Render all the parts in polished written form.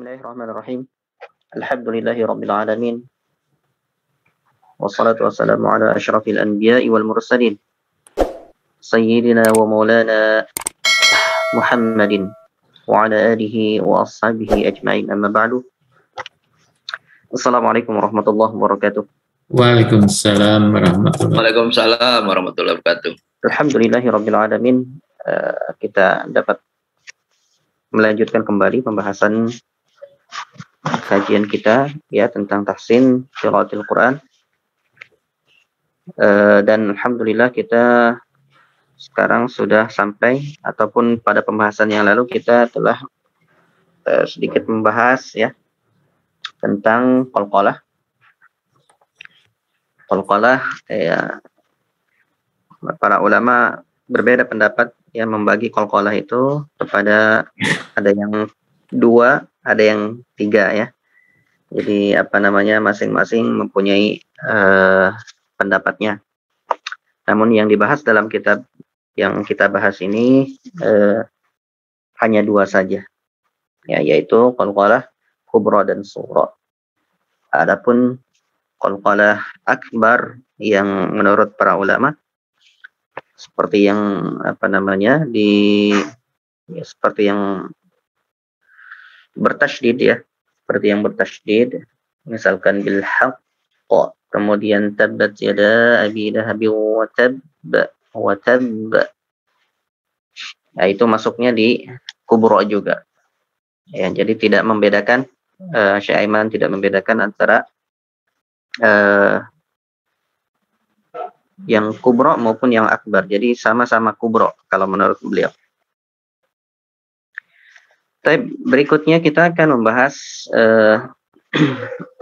Bismillahirrahmanirrahim. Alhamdulillahi rabbil alamin. Wassalatu wassalamu ala asyrafil anbiya'i wal mursalin. Sayyidina wa maulana Muhammadin wa ala alihi wa ashabihi ajma'in, amma ba'du. Assalamualaikum warahmatullahi wabarakatuh. Waalaikumsalam warahmatullahi Waalaikumsalam warahmatullahi wabarakatuh. Alhamdulillahi rabbil alamin. Kita dapat melanjutkan kembali pembahasan kajian kita ya tentang tahsin qiraatil Quran. Dan alhamdulillah kita sekarang sudah sampai, ataupun pada pembahasan yang lalu kita telah sedikit membahas ya tentang qalqalah. Qalqalah ya, para ulama berbeda pendapat yang membagi qalqalah itu kepada ada yang 2, ada yang 3 ya. Jadi masing-masing mempunyai pendapatnya. Namun yang dibahas dalam kitab yang kita bahas ini hanya 2 saja, ya, yaitu qalqalah kubra dan sughra. Adapun qalqalah akbar yang menurut para ulama seperti yang seperti yang bertasydid ya, seperti yang bertasydid, misalkan bil haqq, kemudian tabbat yada abi lahabi wa tab, nah itu masuknya di kubra juga ya. Jadi tidak membedakan, Syekh Aiman tidak membedakan antara yang kubra maupun yang akbar, jadi sama-sama kubra kalau menurut beliau. Tapi berikutnya kita akan membahas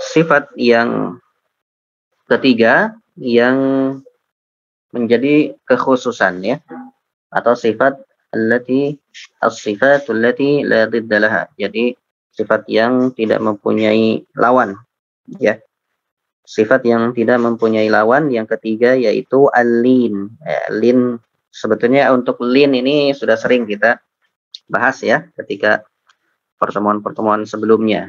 sifat yang ketiga yang menjadi kekhususan ya, atau sifat as-sifatul lati la didda laha. Jadi sifat yang tidak mempunyai lawan ya. Sifat yang tidak mempunyai lawan yang ketiga yaitu al-lin. Lin, sebetulnya untuk lin ini sudah sering kita bahas ya ketika pertemuan-pertemuan sebelumnya.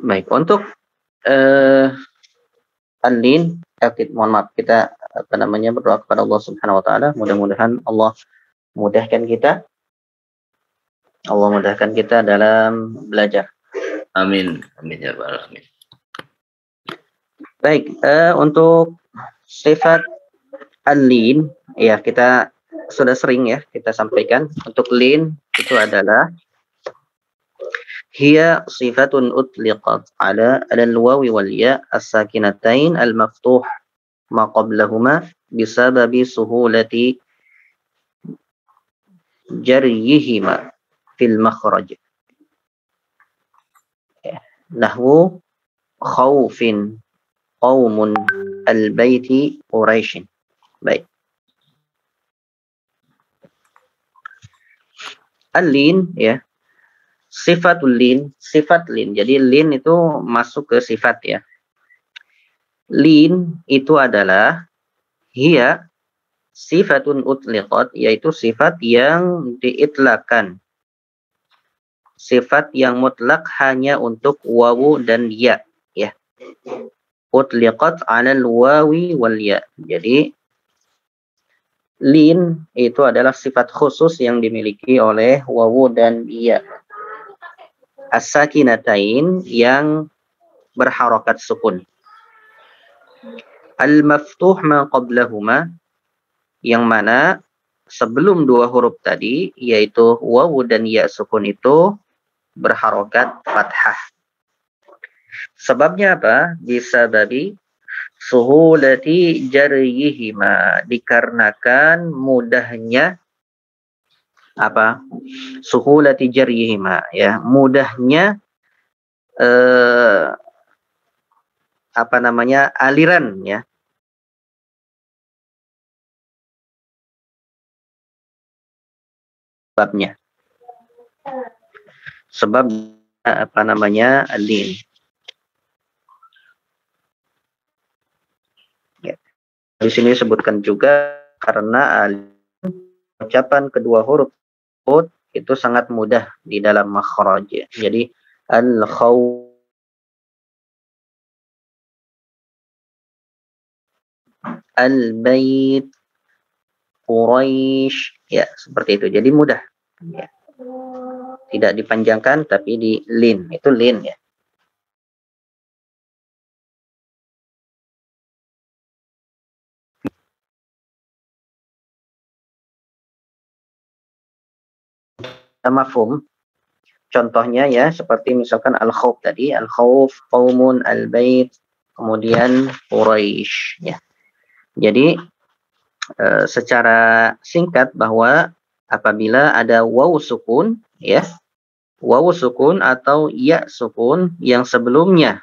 Baik, untuk al-lin, kita berdoa kepada Allah Subhanahu wa taala, mudah-mudahan Allah mudahkan kita. Allah mudahkan kita dalam belajar. Amin. Amin ya rabbal alamin. Baik, untuk sifat al-lin ya, kita sudah sering ya kita sampaikan. Untuk lin itu adalah hiya sifatun utliqat ala al-wawi wal ya as-sakinatain al-maftuh ma qablahuma bisababi suhulati jariyihima fil makhraj. Nahwu khawfin qaumun al-baiti quraishin. Baik. Al-lin ya, sifatul lin, sifat lin. Jadi lin itu masuk ke sifat ya. Lin itu adalah hiya sifatun utliqat, yaitu sifat yang diitlakan. Sifat yang mutlak hanya untuk wawu dan ya, ya. Utliqat 'alal wawi wal ya. Jadi lin itu adalah sifat khusus yang dimiliki oleh wawu dan ya. As-sakinatain yang berharokat sukun. Al-maftuh ma qablahuma, yang mana sebelum 2 huruf tadi yaitu wawu dan ya sukun itu berharokat fathah. Sebabnya apa? Bisababi suhulati jariyihima, dikarenakan mudahnya apa? Suhulati jariyihima ya, mudahnya aliran ya. Sebab lin. Ya. Di sini disebutkan juga karena ucapan kedua huruf itu sangat mudah di dalam makhraj. Jadi al-khawf, al-bait, Quraisy, ya seperti itu. Jadi mudah. Ya. Tidak dipanjangkan tapi di lin, itu lin ya. Mafhum. Contohnya ya seperti misalkan al-khawf tadi, al-khawf, qaumun, al-bait, kemudian Quraisy ya. Jadi secara singkat bahwa apabila ada waw sukun ya, waw sukun atau ya sukun yang sebelumnya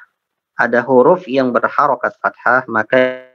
ada huruf yang berharokat fathah, maka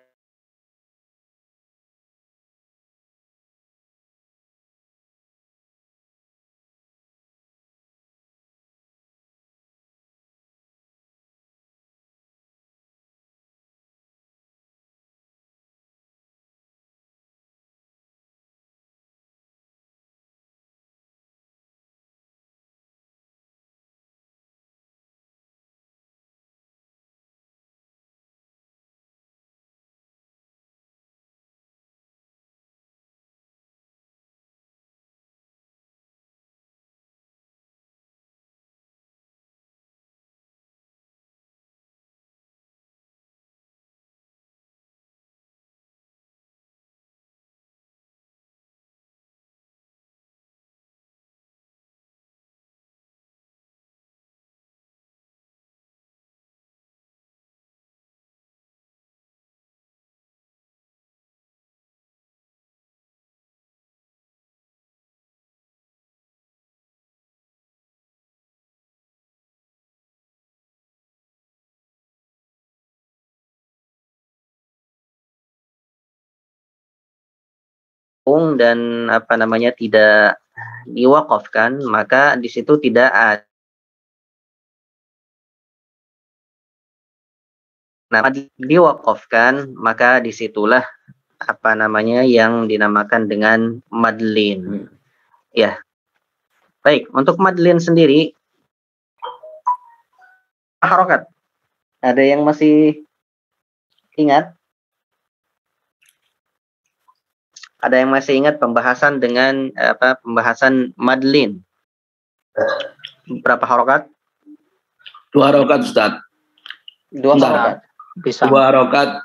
dan apa namanya tidak diwakafkan, maka di situ tidak ada nama diwakafkan, maka disitulah apa namanya yang dinamakan dengan madlin. Ya. Baik, untuk madlin sendiri harokat. Ada yang masih ingat? Ada yang masih ingat pembahasan dengan pembahasan madlin? Berapa harokat? 2 harokat, Ustaz. 2 harokat. Bisa. 2 harokat.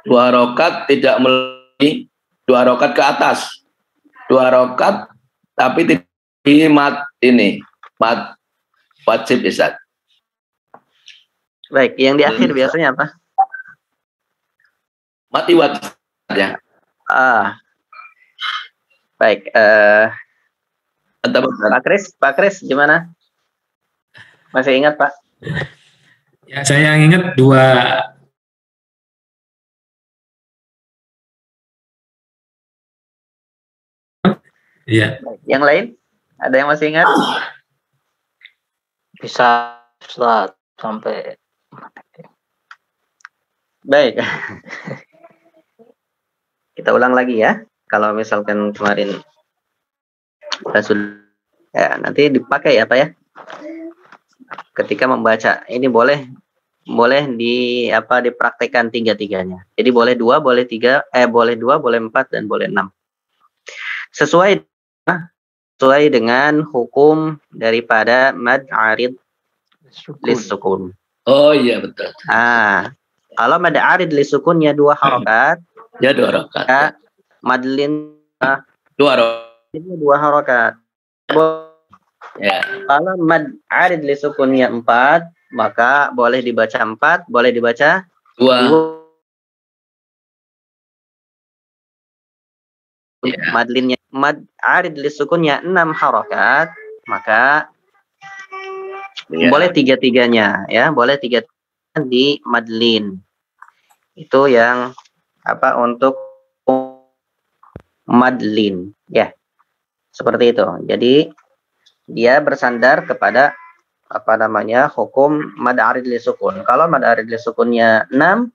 2 harokat tidak melalui 2 harokat ke atas. 2 harokat tapi tidak di mat ini. Mat wajib, Ustaz. Baik, yang di akhir biasanya apa? Mati wajib ya. Baik, Pak Kris gimana? Masih ingat, Pak? Ya, saya ingat 2. Iya. Yang lain? Ada yang masih ingat? Bisa Ustaz sampai. Baik. Kita ulang lagi ya. Kalau misalkan kemarin kita sudah ya, nanti dipakai apa ya? Ketika membaca ini boleh dipraktekkan 3-3-nya. Jadi boleh 2, boleh 3, boleh 2, boleh 4 dan boleh 6. Sesuai dengan hukum daripada mad arid lisukun. Oh iya betul. Kalau mad arid lisukunnya 2 harokat, ya 2 harokat. Ya, madlin 2 harokat. 2 harokat. Ya. Kalau mad arid lisukunnya 4, maka boleh dibaca 4, boleh dibaca 2. Ya. Madlinnya mad arid lisukunnya 6 harokat, maka boleh 3-3-nya ya, boleh 3 di madlin. Itu yang untuk madlin ya. Seperti itu. Jadi dia bersandar kepada hukum mad arid lisukun. Kalau mad arid lisukunnya 6,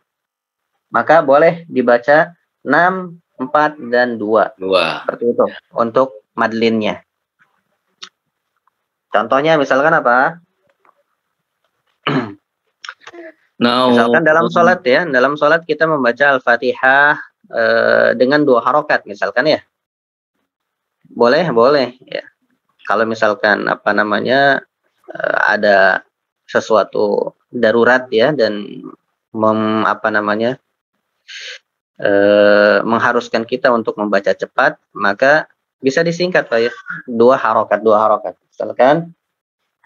maka boleh dibaca 6, 4 dan 2. Seperti itu untuk madlinnya. Contohnya misalkan apa? Naum. Misalkan dalam sholat ya, dalam sholat kita membaca Al-Fatihah dengan 2 harokat misalkan ya. Boleh, boleh ya. Kalau misalkan apa namanya ada sesuatu darurat ya dan apa namanya mengharuskan kita untuk membaca cepat, maka bisa disingkat Pak ya. 2 harokat, 2 harokat. Misalkan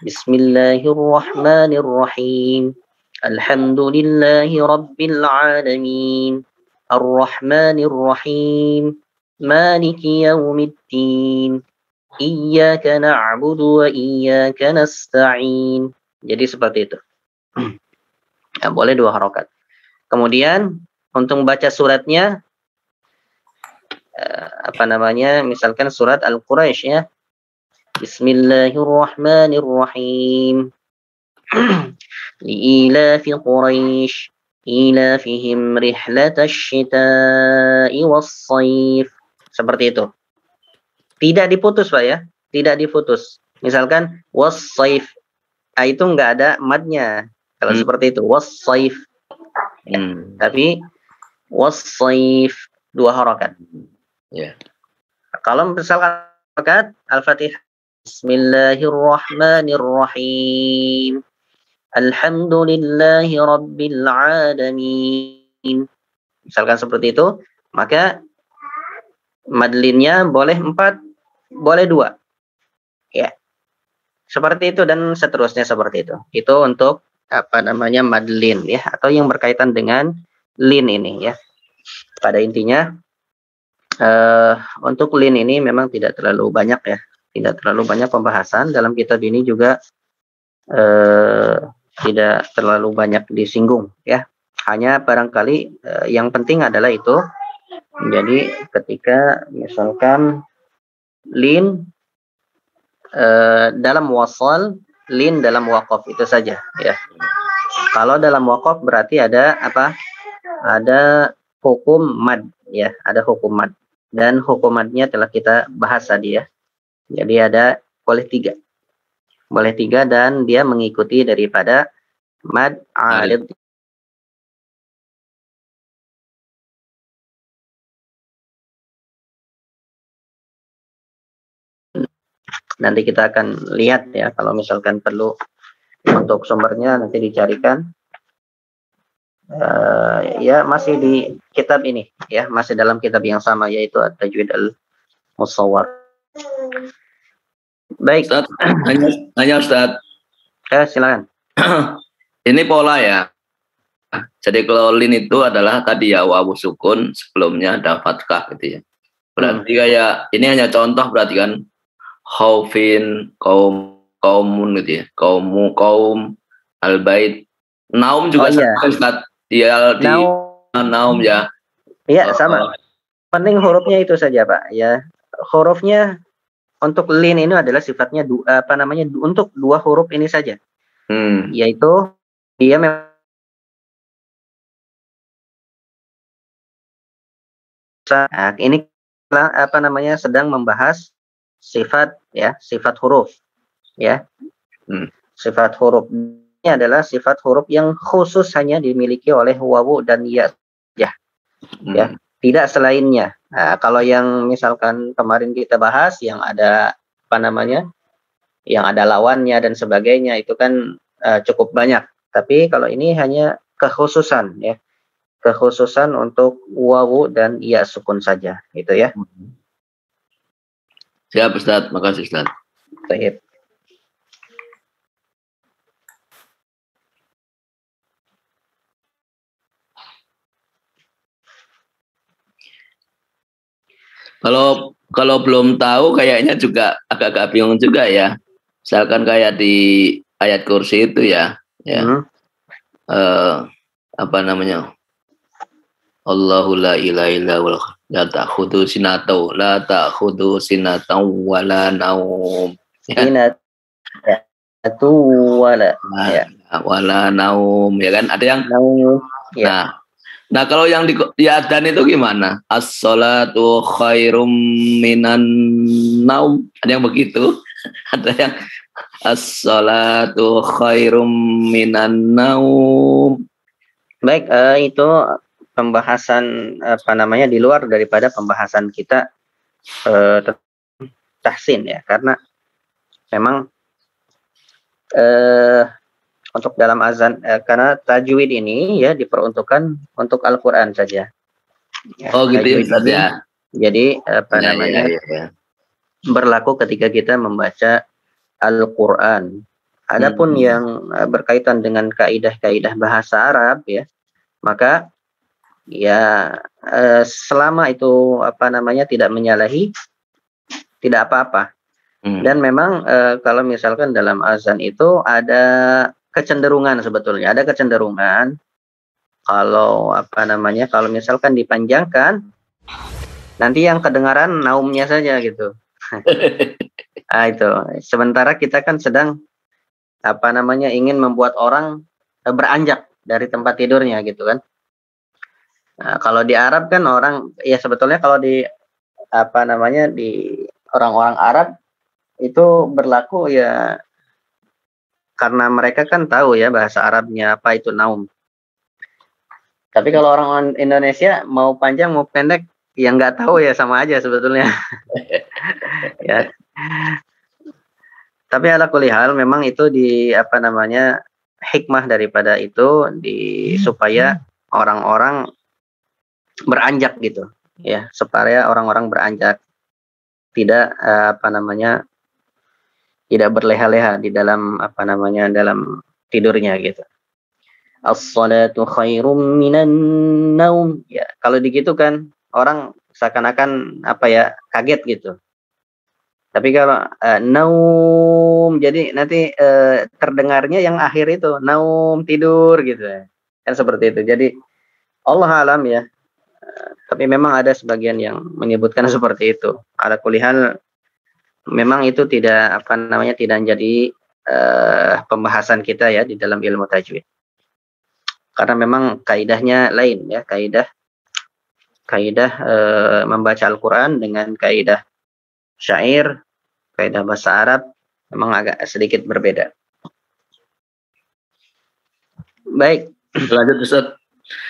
Bismillahirrahmanirrahim. Alhamdulillahi Rabbil Alamin. Ar-Rahmanir-Rahim. Maliki Yaumiddin. Iyyaka na'budu wa iyyaka nasta'in. Jadi seperti itu. Ya, boleh 2 harokat. Kemudian untuk membaca suratnya apa namanya? Misalkan surat Al-Quraisy ya. Bismillahirrahmanirrahim. Li'ilafi Quraisy ilafihim rihlatash shita'i was-shayf. Seperti itu. Tidak diputus Pak ya, tidak diputus. Misalkan was-shayf, itu enggak ada madnya. Kalau seperti itu was-shayf. Tapi was-shayf 2 harokat. Ya. Kalau misalkan harokat Al-Fatihah Bismillahirrahmanirrahim. Alhamdulillahi Rabbil Alamin. Misalkan seperti itu, maka madlinnya boleh 4, boleh 2. Ya. Seperti itu dan seterusnya seperti itu. Itu untuk apa namanya madlin ya, atau yang berkaitan dengan lin ini ya. Pada intinya untuk lin ini memang tidak terlalu banyak ya. Tidak terlalu banyak pembahasan dalam kitab ini juga tidak terlalu banyak disinggung ya. Hanya barangkali yang penting adalah itu. Jadi ketika misalkan lin dalam wasal, lin dalam waqaf itu saja ya. Kalau dalam waqaf berarti ada apa? Ada hukum mad ya, ada hukum mad. Dan hukum madnya telah kita bahas tadi ya. Jadi ada boleh 3. Boleh 3 dan dia mengikuti daripada mad arid. Nanti kita akan lihat ya, kalau misalkan perlu untuk sumbernya nanti dicarikan. Ya masih di kitab ini ya, masih dalam kitab yang sama yaitu At-Tajwid Al-Musawwar. Baik. Ustaz, hanya Ustaz. Silakan. Ini pola ya. Jadi kalau lin itu adalah tadi ya wawu sukun, sebelumnya ada fathah gitu ya. Berarti kayak ini hanya contoh berarti kan khaufin, kaumun gitu ya. Kaum al-bait. Naum juga sama Ustaz. Dia di naum ya. Iya, sama. Penting hurufnya itu saja, Pak. Ya. Hurufnya untuk lin ini adalah sifatnya apa namanya? Untuk 2 huruf ini saja. Yaitu dia memang ini apa namanya sedang membahas sifat ya, sifat huruf ya. Sifat huruf ini adalah sifat huruf yang khusus hanya dimiliki oleh wawu dan ya ya. Ya, tidak selainnya. Nah, kalau yang misalkan kemarin kita bahas yang ada apa namanya? Yang ada lawannya dan sebagainya itu kan cukup banyak. Tapi kalau ini hanya kekhususan ya. Kekhususan untuk wawu dan ya sukun saja, gitu ya. Siap Ustaz, makasih Ustaz. Baik. Kalau belum tahu kayaknya juga agak-agak bingung juga ya. Misalkan kayak di ayat kursi itu ya, apa namanya? Allahu la ilaha illa huwa la ta'khudhu sinatau la ta'khudhu sinatau wala naum. Sinatu wala ya. Wala naum ya kan ada yang naum. Ya. Nah kalau yang di adzan itu gimana? As-sholatu khairum minan naum. Ada yang begitu? Ada yang as-salatu khairum minan naum. Baik, itu pembahasan apa namanya di luar daripada pembahasan kita tahsin ya, karena memang untuk dalam azan karena tajwid ini ya diperuntukkan untuk Al-Qur'an saja. Ya, Oh gitu ya Ustaz ini, ya. Jadi apa namanya berlaku ketika kita membaca Al-Qur'an. Adapun yang berkaitan dengan kaidah-kaidah bahasa Arab ya, maka ya selama itu apa namanya tidak menyalahi, tidak apa-apa. Dan memang kalau misalkan dalam azan itu ada kecenderungan sebetulnya, ada kecenderungan kalau apa namanya, kalau misalkan dipanjangkan nanti yang kedengaran naumnya saja gitu. Nah, itu. Sementara kita kan sedang apa namanya ingin membuat orang beranjak dari tempat tidurnya gitu kan. Nah, kalau di Arab kan orang ya sebetulnya kalau di apa namanya di orang-orang Arab itu berlaku ya karena mereka kan tahu ya bahasa Arabnya apa itu naum. Tapi kalau orang Indonesia mau panjang mau pendek yang nggak tahu ya sama aja sebetulnya. Ya. Tapi ala kulli hal memang itu di apa namanya hikmah daripada itu supaya orang-orang beranjak gitu ya, supaya orang-orang beranjak tidak apa namanya tidak berleha-leha di dalam apa namanya dalam tidurnya gitu. As-salatu khairum minan naum. Ya, kalau begitu kan orang seakan-akan apa ya kaget gitu. Tapi kalau naum, jadi nanti terdengarnya yang akhir itu naum tidur gitu ya. Kan seperti itu. Jadi Allah alam ya. Tapi memang ada sebagian yang menyebutkan seperti itu. Ada kuliah memang itu tidak apa namanya tidak jadi pembahasan kita ya di dalam ilmu tajwid. Karena memang kaidahnya lain ya, kaidah membaca Al-Qur'an dengan kaidah syair, kaidah bahasa Arab memang agak sedikit berbeda. Baik, Lanjut Ustaz.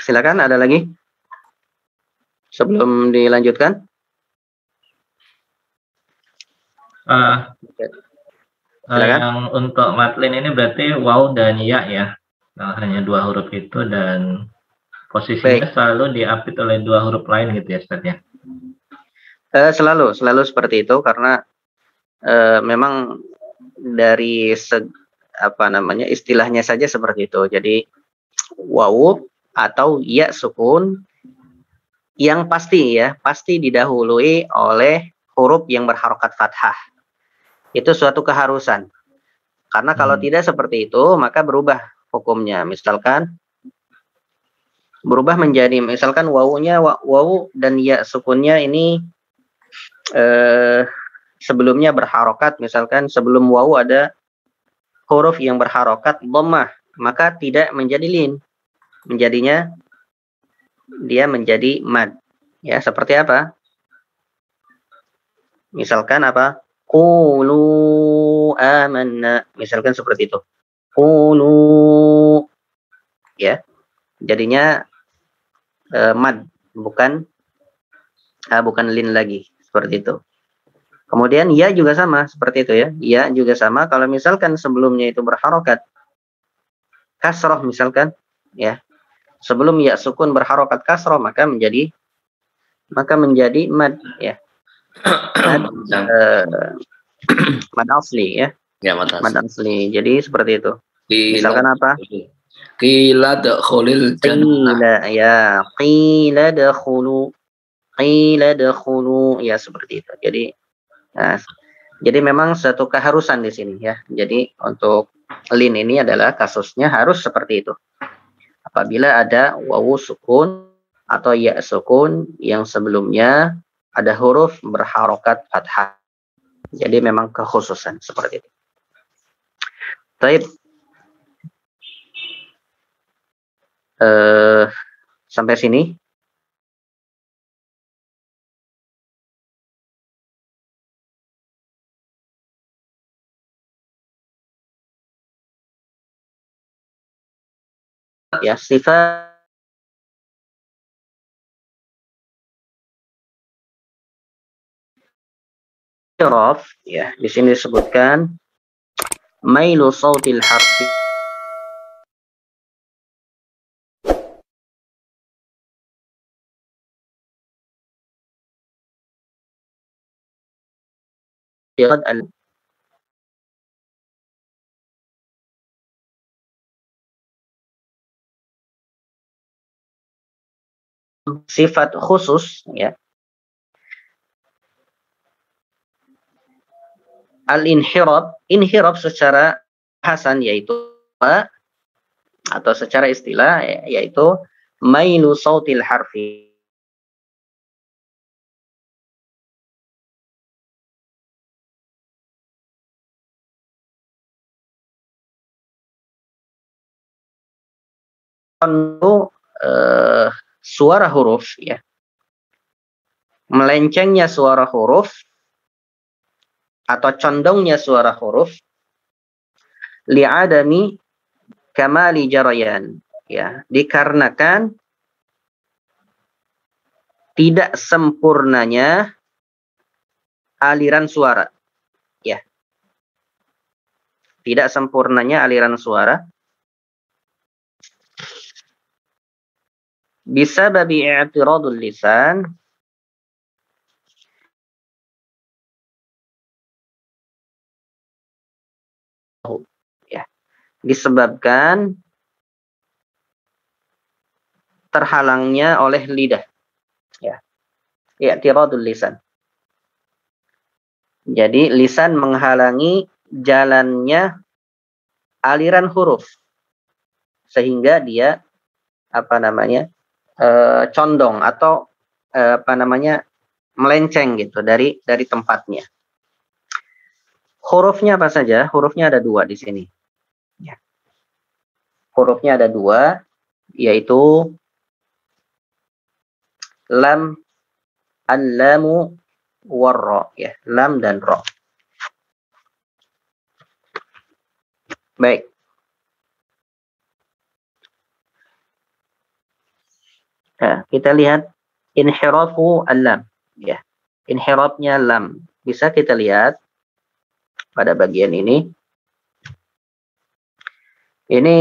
Silakan ada lagi sebelum dilanjutkan. Yang untuk matlin ini berarti waw dan ya ya. Nah, hanya dua huruf itu dan posisinya selalu diapit oleh dua huruf lain gitu ya Ustaz ya. Selalu seperti itu karena memang dari apa namanya istilahnya saja seperti itu. Jadi waw atau ya sukun yang pasti ya, pasti didahului oleh huruf yang berharokat fathah. Itu suatu keharusan. Karena kalau tidak seperti itu, maka berubah hukumnya. Misalkan berubah menjadi misalkan wawunya wawu dan ya sukunnya ini sebelumnya berharokat, misalkan sebelum wawu ada huruf yang berharokat dhammah, maka tidak menjadi lin. Menjadinya dia menjadi mad. Ya, seperti apa? Misalkan apa? Qulu amanna. Misalkan seperti itu. Qulu. Ya. Jadinya mad, bukan lin lagi. Seperti itu. Kemudian ya juga sama seperti itu ya. Ya juga sama kalau misalkan sebelumnya itu berharokat kasroh misalkan ya. Sebelum ya sukun berharokat kasroh maka menjadi mad ya. Mad asli ya. Ya, mad asli. Jadi seperti itu. Misalkan apa? Qila dakhulil jannah. Qila dakhulu ya seperti itu. Jadi memang satu keharusan di sini ya. Jadi untuk lin ini adalah kasusnya harus seperti itu. Apabila ada wawu sukun atau ya sukun yang sebelumnya ada huruf berharokat fathah. Jadi memang kekhususan seperti itu. Baik. Sampai sini ya, sifat inhiraf, ya, di sini disebutkan mailu sautil harfi al sifat khusus, ya, inhirab secara hasan yaitu atau secara istilah yaitu mailu sautil harfi, suara huruf, ya, melencengnya suara huruf atau condongnya suara huruf li'adami kamali jarayan, ya, dikarenakan tidak sempurnanya aliran suara, ya, tidak sempurnanya aliran suara bisa babi i'tiradul lisan, ya, disebabkan terhalangnya oleh lidah, ya, i'tiradul lisan. Jadi lisan menghalangi jalannya aliran huruf sehingga dia condong atau melenceng gitu dari tempatnya. Hurufnya apa saja? Hurufnya ada 2 di sini. Ya. Hurufnya ada 2, yaitu lam, al-lamu, warra, ya, lam dan ra. Baik. Nah, kita lihat inhirafu al-lam, ya. Inhirafnya lam. Bisa kita lihat pada bagian ini. Ini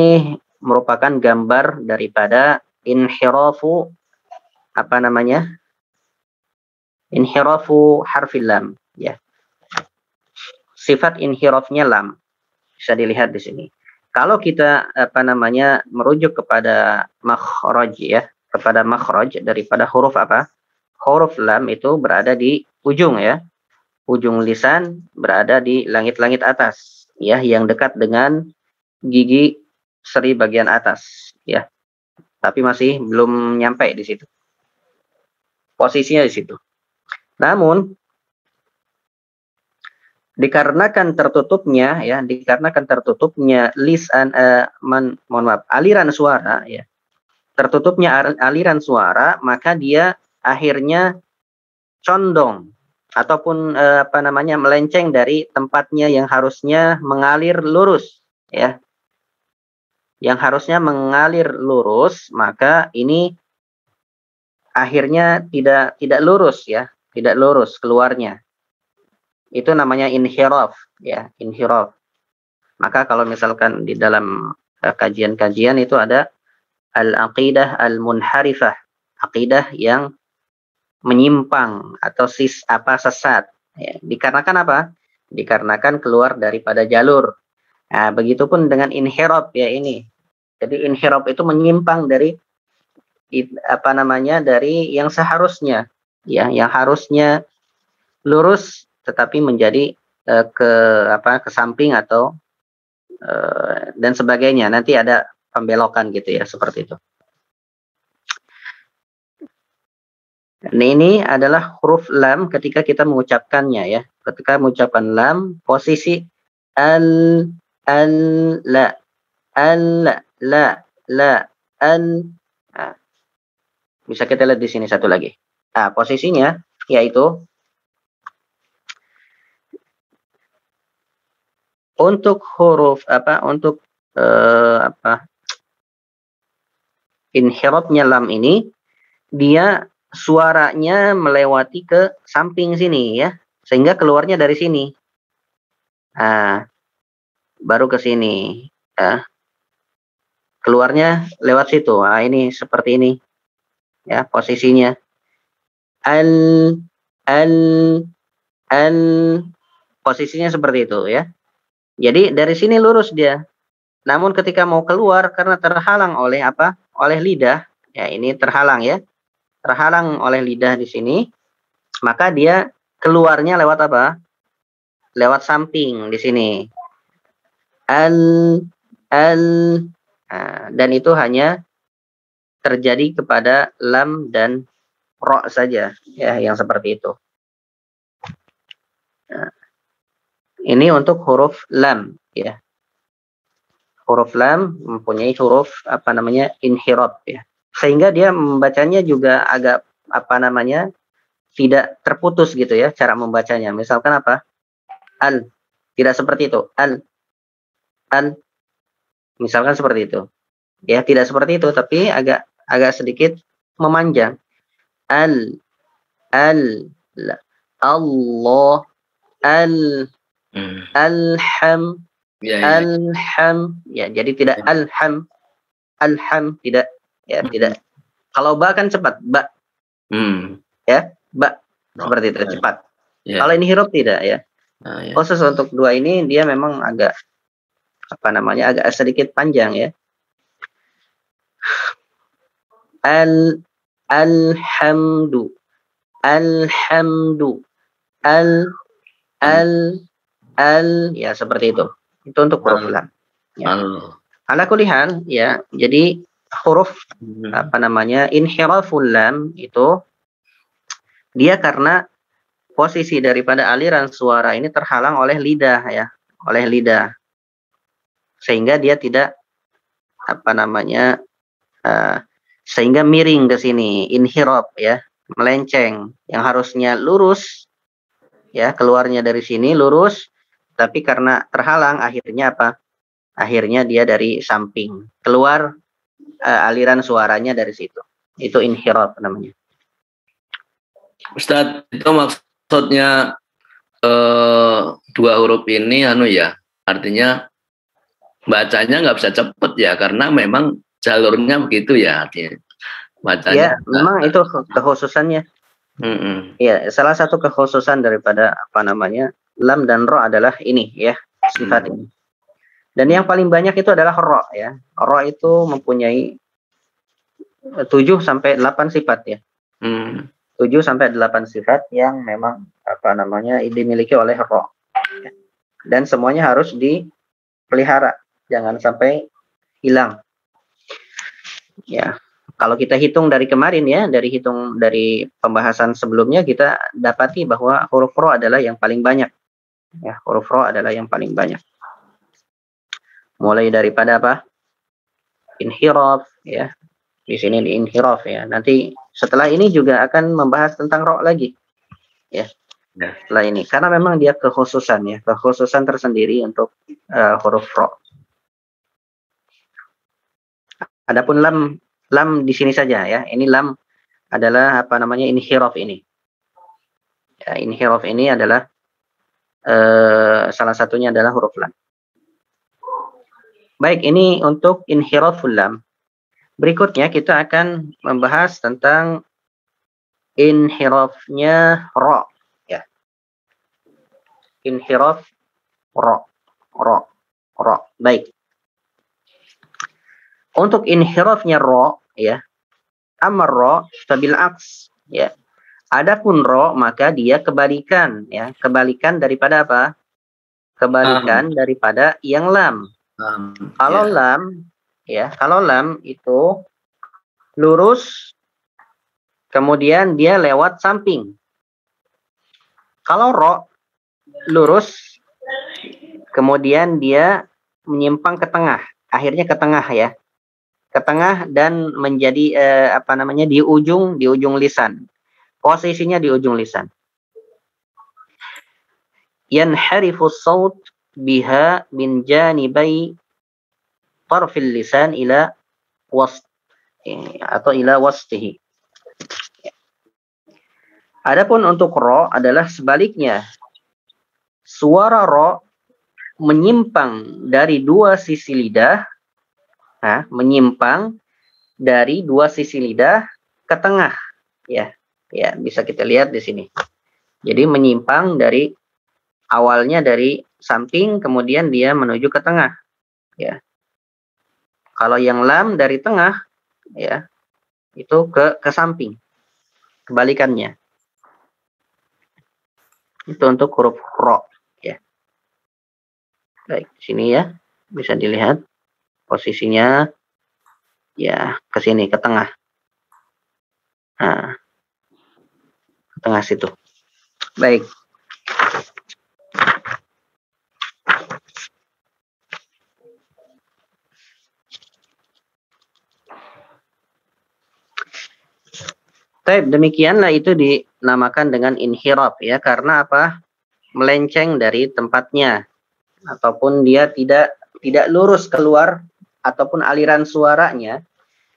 merupakan gambar daripada inhirafu inhirafu harfil lam, ya. Sifat inhirafnya lam. Bisa dilihat di sini. Kalau kita merujuk kepada makhraj, ya, kepada makhraj daripada huruf apa? Huruf lam itu berada di ujung, ya. Ujung lisan berada di langit-langit atas, ya, yang dekat dengan gigi seri bagian atas, ya. Tapi masih belum nyampe di situ. Posisinya di situ. Namun dikarenakan tertutupnya lisan aliran suara, ya. Tertutupnya aliran suara, maka dia akhirnya condong ataupun melenceng dari tempatnya yang harusnya mengalir lurus, ya. Yang harusnya mengalir lurus, maka ini akhirnya tidak lurus, ya, tidak lurus keluarnya. Itu namanya inhiraf, ya, inhiraf. Maka kalau misalkan di dalam kajian-kajian itu ada al-aqidah al-munharifah, aqidah yang menyimpang atau sesat, ya. Dikarenakan apa? Dikarenakan keluar daripada jalur. Nah, begitupun dengan inhiraf, ya, ini. Jadi inhiraf itu menyimpang dari dari yang seharusnya, ya, yang harusnya lurus tetapi menjadi ke samping atau dan sebagainya. Nanti ada pembelokan gitu, ya, seperti itu. Nah, ini adalah huruf lam ketika kita mengucapkannya, ya. Ketika mengucapkan lam, posisi la, Nah, bisa kita lihat di sini satu lagi. Nah, posisinya yaitu untuk huruf inhirafnya lam ini, dia suaranya melewati ke samping sini ya, sehingga keluarnya dari sini. Nah, baru ke sini. Ya. Keluarnya lewat situ. Nah, ini seperti ini. Ya, posisinya. Al, al, al, posisinya seperti itu ya. Jadi dari sini lurus dia. Namun ketika mau keluar karena terhalang oleh apa? Oleh lidah. Ya, ini terhalang ya. Terhalang oleh lidah di sini, maka dia keluarnya lewat apa? Lewat samping di sini. Al, dan itu hanya terjadi kepada lam dan ro saja, ya, yang seperti itu. Nah, ini untuk huruf lam, ya. Huruf lam mempunyai huruf apa namanya inhiraf, ya. Sehingga dia membacanya juga agak apa namanya tidak terputus gitu ya cara membacanya. Misalkan apa? Al, tidak seperti itu. Al, misalkan seperti itu. Ya, tidak seperti itu tapi agak sedikit memanjang. Al, Allah, alham, alham. Ya, jadi tidak alham tidak. Ya, tidak. Kalau ba kan cepat, ba. Ya, ba. Seperti itu, cepat. Kalau ini huruf tidak ya. Khusus untuk dua ini dia memang agak apa namanya agak sedikit panjang ya. Alhamdu, ya seperti itu. Itu untuk huruf lam. Ya. Ala kulli hal ya. Jadi huruf apa namanya inhiraful lam itu dia karena posisi daripada aliran suara ini terhalang oleh lidah ya, oleh lidah. Sehingga dia tidak apa namanya sehingga miring ke sini, inhiraf ya, melenceng. Yang harusnya lurus ya, keluarnya dari sini lurus, tapi karena terhalang akhirnya apa? Akhirnya dia dari samping. Keluar aliran suaranya dari situ. Itu inhiraf namanya. Ustadz, itu maksudnya dua huruf ini ya, artinya bacanya nggak bisa cepet ya, karena memang jalurnya begitu ya, artinya bacanya. Ya, memang itu kekhususannya. Ya, salah satu kekhususan daripada apa namanya lam dan ro adalah ini ya, sifat ini. Dan yang paling banyak itu adalah ro ya. Ro itu mempunyai 7 sampai 8 sifat ya. 7 sampai 8 sifat yang memang apa namanya dimiliki oleh ro. Dan semuanya harus dipelihara, jangan sampai hilang. Ya, kalau kita hitung dari kemarin ya, dari pembahasan sebelumnya kita dapati bahwa huruf ro adalah yang paling banyak. Ya, huruf ro adalah yang paling banyak. Mulai daripada apa? Inhiraf ya. Di sini di inhiraf ya. Nanti setelah ini juga akan membahas tentang ro lagi. Ya. Setelah ini karena memang dia kekhususan ya, kekhususan tersendiri untuk huruf ro. Adapun lam di sini saja ya. Ini lam adalah apa namanya inhiraf ini. Ya, inhiraf ini adalah salah satunya adalah huruf lam. Baik, ini untuk inhiraful lam. Berikutnya kita akan membahas tentang inhirafnya ro ya. Inhiraf ro. Baik. Untuk inhirafnya ro ya. Amar ro stabil aks ya. Adapun ro maka dia kebalikan ya. Kebalikan daripada apa? Kebalikan daripada yang lam. Kalau lam ya, kalau lam itu lurus kemudian dia lewat samping. Kalau ro lurus kemudian dia menyimpang ke tengah, akhirnya ke tengah ya. Ke tengah dan menjadi apa namanya di ujung lisan. Posisinya di ujung lisan. Yanharifu saut biha min janibai tarfil lisan ila wasat. ini, atau ila wasfihi. Adapun untuk ro adalah sebaliknya. Suara ro menyimpang dari dua sisi lidah, menyimpang dari dua sisi lidah ke tengah, ya, bisa kita lihat di sini. Jadi menyimpang dari awalnya dari samping, kemudian dia menuju ke tengah, ya. Kalau yang lam dari tengah, ya, itu ke samping, kebalikannya. Itu untuk huruf ro, ya. Baik, sini ya, bisa dilihat posisinya, ya, ke sini, ke tengah. Nah, ke tengah situ. Baik. Baik, demikianlah itu dinamakan dengan inhiraf, ya, karena apa? Melenceng dari tempatnya, ataupun dia tidak lurus keluar, ataupun aliran suaranya,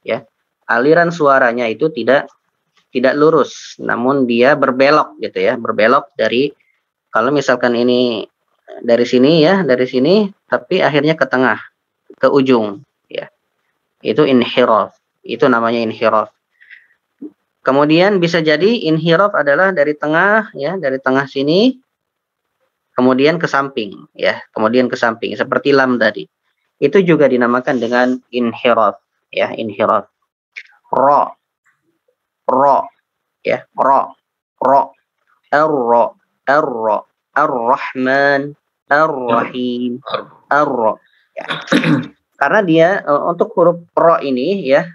ya, aliran suaranya itu tidak lurus, namun dia berbelok gitu ya, berbelok dari, kalau misalkan ini dari sini ya, dari sini, tapi akhirnya ke tengah, ke ujung, ya, itu inhiraf, itu namanya inhiraf. Kemudian bisa jadi inhiraf adalah dari tengah, ya, dari tengah sini, kemudian ke samping, ya, kemudian ke samping, seperti lam tadi. Itu juga dinamakan dengan inhiraf, ya, inhiraf. Ro, ya, ro, ar-ro, ar-rahman, ar-rahim, ar-ro. Ya. Karena dia untuk huruf ro ini, ya,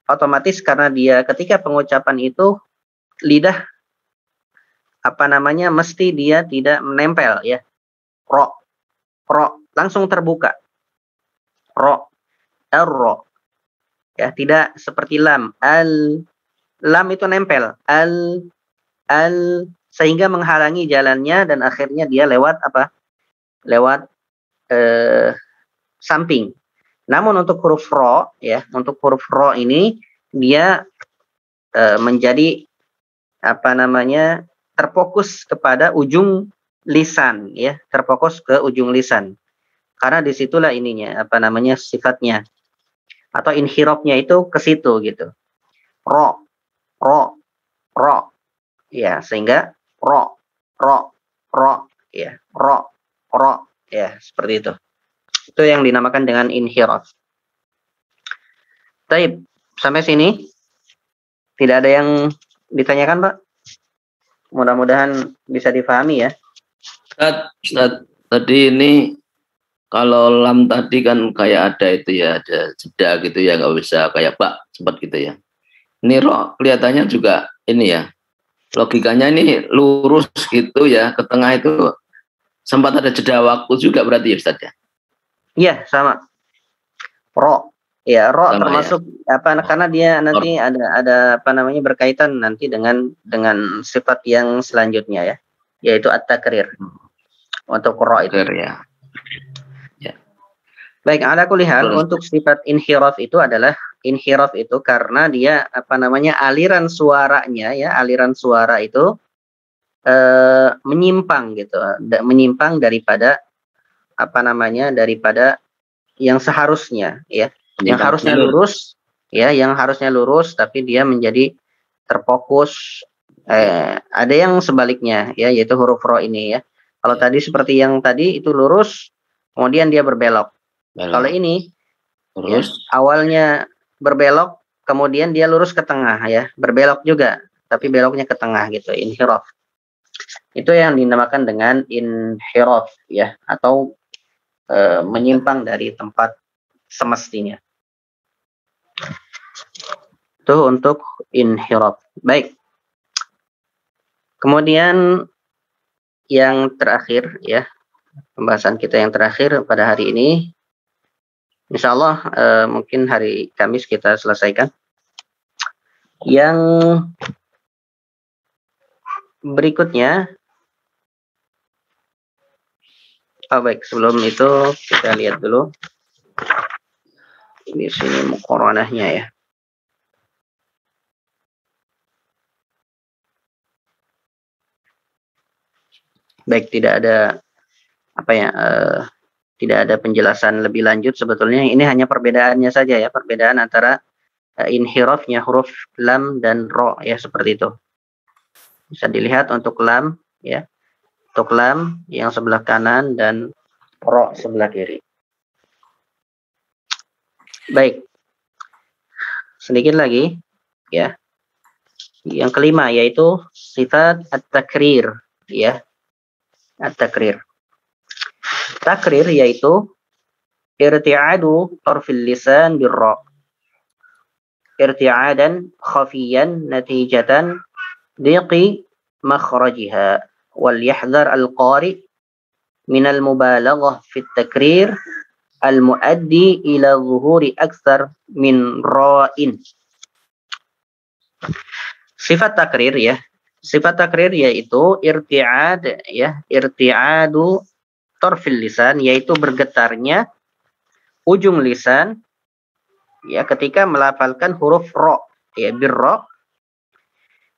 otomatis karena dia ketika pengucapan itu lidah mesti dia tidak menempel, ya. Ro langsung terbuka. Ro, ar-ro. Ya, tidak seperti lam. Lam itu nempel. Sehingga menghalangi jalannya dan akhirnya dia lewat apa? Lewat samping. Namun untuk huruf ro, ya, untuk huruf ro ini dia menjadi terfokus kepada ujung lisan, ya, terfokus ke ujung lisan. Karena disitulah ininya sifatnya atau inhirafnya itu ke situ gitu. Ro, ya, sehingga ro, ya, ro, ya, seperti itu. Itu yang dinamakan dengan inhiraf. Baik, sampai sini tidak ada yang ditanyakan, Pak? Mudah-mudahan bisa difahami, ya. Ustaz, tadi ini kalau lam tadi kan kayak ada itu ya, ada jeda gitu ya, nggak bisa kayak Pak sempat gitu ya. Ini ro kelihatannya juga ini ya, logikanya ini lurus gitu ya, ke tengah itu sempat ada jeda waktu juga berarti ya Ustaz ya? Iya, sama. Ro, ya, ro sama, termasuk ya. Karena dia nanti ada berkaitan nanti dengan sifat yang selanjutnya, ya, yaitu at-takrir. Untuk ro itu. Ya. Baik, ala kulli hal, untuk sifat inhiraf itu adalah inhiraf itu karena dia aliran suaranya, ya, aliran suara itu menyimpang gitu, menyimpang daripada daripada yang seharusnya, ya, yang harusnya lurus, ya, yang harusnya lurus tapi dia menjadi terfokus. Ada yang sebaliknya, ya, yaitu huruf ro ini, ya. Kalau tadi seperti yang tadi itu lurus, kemudian dia berbelok. Kalau ini ya, awalnya berbelok, kemudian dia lurus ke tengah, ya, berbelok juga, tapi beloknya ke tengah gitu, inhiraf. Itu yang dinamakan dengan inhiraf, ya, atau menyimpang dari tempat semestinya. Itu untuk inhiraf. Baik. Kemudian yang terakhir, ya, pembahasan kita yang terakhir pada hari ini, insya Allah mungkin hari Kamis kita selesaikan. Yang berikutnya, baik, sebelum itu kita lihat dulu di sini muqaranahnya, ya. Baik, tidak ada apa ya, tidak ada penjelasan lebih lanjut sebetulnya. Ini hanya perbedaannya saja ya, perbedaan antara inhirafnya huruf lam dan ro ya, seperti itu. Bisa dilihat untuk lam ya, untuk lam yang sebelah kanan dan ro sebelah kiri. Baik, sedikit lagi ya. Yang kelima yaitu sifat at-takrir ya. At-takrir. Takrir yaitu irti'adu tarfil lisan birra. Irti'adan khafiyan natijatan diqi makhrajiha wal yahdhar al-qari min al-mubalaghah fi at-takrir al-muaddi ila zuhuri aktsar min ra'in. Sifat takrir ya. Sifat takrir yaitu irti'ad ya, irti'adu tarfil lisan, yaitu bergetarnya ujung lisan ya ketika melafalkan huruf ro ya, birra,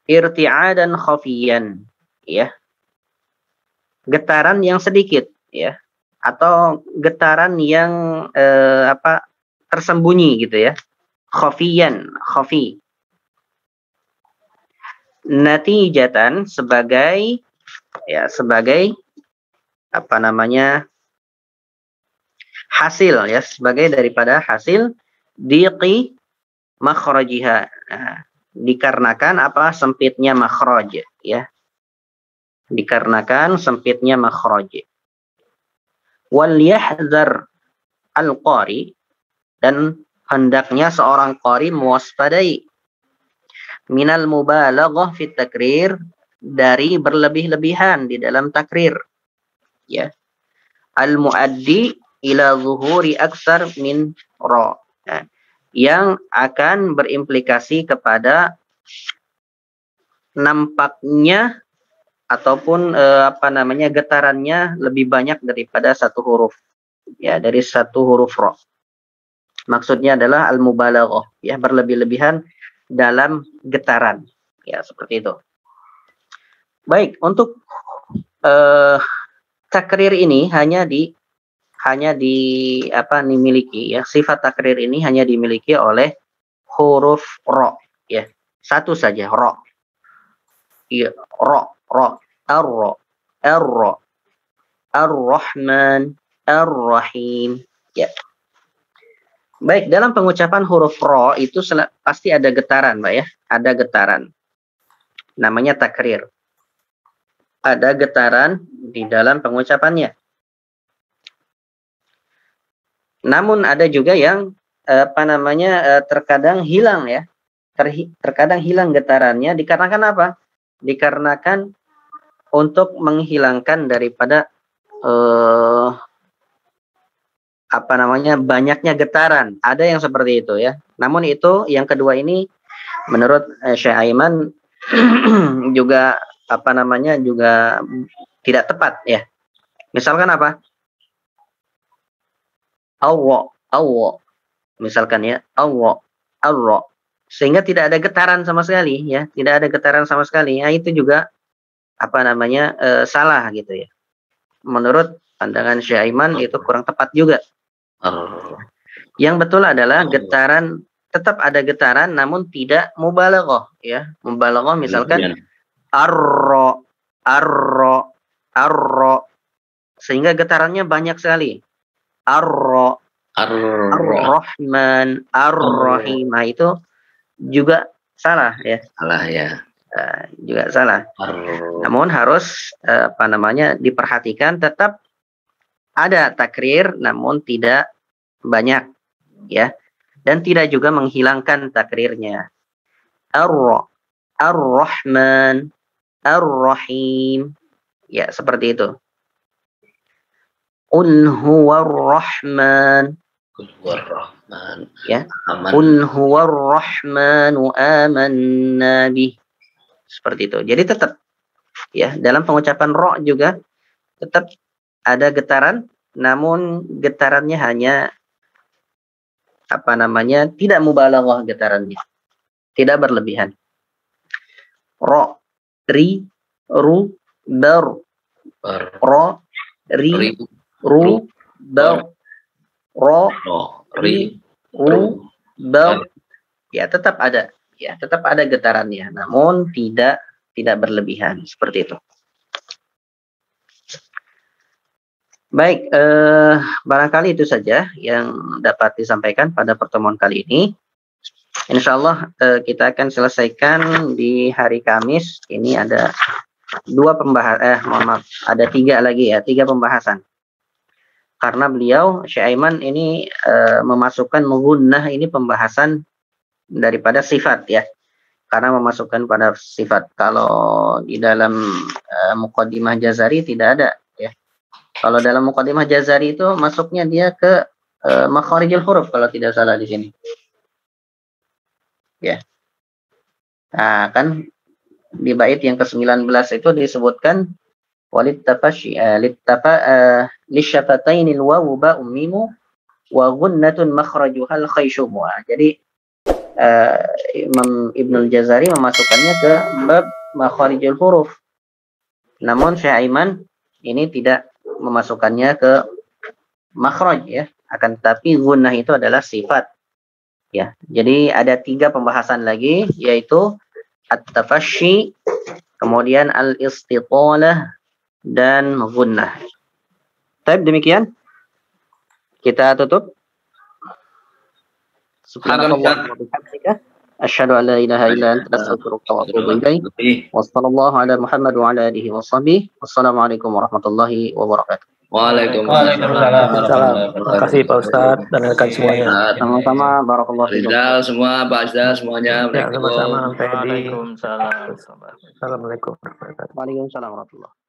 irti'adan khafiyan ya. Getaran yang sedikit ya, atau getaran yang tersembunyi gitu ya. Khafiyan, khafi. Natijatan sebagai ya, sebagai apa namanya, hasil ya, sebagai daripada hasil diqi makhrajiha. Nah, dikarenakan apa? Sempitnya makhraj ya. Dikarenakan sempitnya makhraj. Wal yahdzar al-qari, dan hendaknya seorang qari mewaspadai minal mubalaghah fit takrir, dari berlebih-lebihan di dalam takrir ya, al muaddi ila zuhuri aksar min ra, ya, yang akan berimplikasi kepada nampaknya ataupun getarannya lebih banyak daripada satu huruf ya, dari satu huruf ra. Maksudnya adalah al mubalaghah ya, berlebih-lebihan dalam getaran ya, seperti itu. Baik, untuk takrir ini hanya dimiliki ya, sifat takrir ini hanya dimiliki oleh huruf ro ya, satu saja, ro ya, ro ar-ro ar-rahman ar-rahim ya. Baik, dalam pengucapan huruf ro itu pasti ada getaran, Pak ya. Ada getaran. Namanya takrir. Ada getaran di dalam pengucapannya. Namun ada juga yang terkadang hilang ya. Terkadang hilang getarannya dikarenakan apa? Dikarenakan untuk menghilangkan daripada banyaknya getaran. Ada yang seperti itu ya. Namun itu yang kedua ini menurut Syekh Aiman juga juga tidak tepat ya. Misalkan apa? Allah. Misalkan ya, Allah. Sehingga tidak ada getaran sama sekali ya, tidak ada getaran sama sekali. Nah, itu juga salah gitu ya. Menurut pandangan Syekh Aiman itu kurang tepat juga. Yang betul adalah getaran, tetap ada getaran namun tidak mubalaghah ya. Mubalaghah misalkan arro, sehingga getarannya banyak sekali. Arro, ar-rahman, ar-rahim. Nah, itu juga salah ya. Salah ya. Juga salah. Namun harus diperhatikan, tetap ada takrir namun tidak banyak ya, dan tidak juga menghilangkan takrirnya. Ar-Rahman, Ar-Rahim ya, seperti itu. Qul huwar rahman, ya. Qul huwar rahmanu amanna bih, seperti itu. Jadi tetap ya, dalam pengucapan ro juga tetap ada getaran, namun getarannya hanya tidak mubalaghah getarannya, tidak berlebihan. Ro, ri, ru, bar, ro, ri, ru, dal, ro, ri, ru, dal. Ya, tetap ada. Ya, tetap ada getarannya, namun tidak berlebihan seperti itu. Baik, barangkali itu saja yang dapat disampaikan pada pertemuan kali ini. Insya Allah kita akan selesaikan di hari Kamis. Ini ada ada 3 lagi ya, 3 pembahasan. Karena beliau Syekh Aiman ini memasukkan gunnah ini pembahasan daripada sifat ya. Karena memasukkan pada sifat. Kalau di dalam Muqaddimah Jazari tidak ada ya. Kalau dalam Muqaddimah Jazari itu masuknya dia ke makharijul huruf kalau tidak salah di sini. Ya. Nah, kan di bait yang ke-19 itu disebutkan walid tafashi lisyafatainil wawu ba'um mimu wa gunnatun makhrajuhal khayshum. Jadi Imam Ibnul Jazari memasukkannya ke bab makharijul huruf. Namun Syekh Aiman ini tidak memasukkannya ke makhraj ya, akan tetapi gunnah itu adalah sifat ya. Jadi ada 3 pembahasan lagi, yaitu at-tafashshi, kemudian al-istitalah dan gunnah. Baik, demikian kita tutup. Subhanallah wa bihamdika asyhadu an la ilaha illa anta astaghfiruka wa atubu ilaik. Wassallallahu ala Muhammad wa ala alihi washabihi. Wassalamualaikum warahmatullahi wabarakatuh. Waalaikumsalam. Terima kasih Pak Ustadz dan rekan semuanya. Sama-sama, barakallahu fikum. Rizal semua, Pak Asda semuanya. Ya, sama-sama. Waalaikumsalam. Waalaikumsalam. Assalamualaikum warahmatullahi wabarakatuh. Waalaikumsalam warahmatullahi wabarakatuh.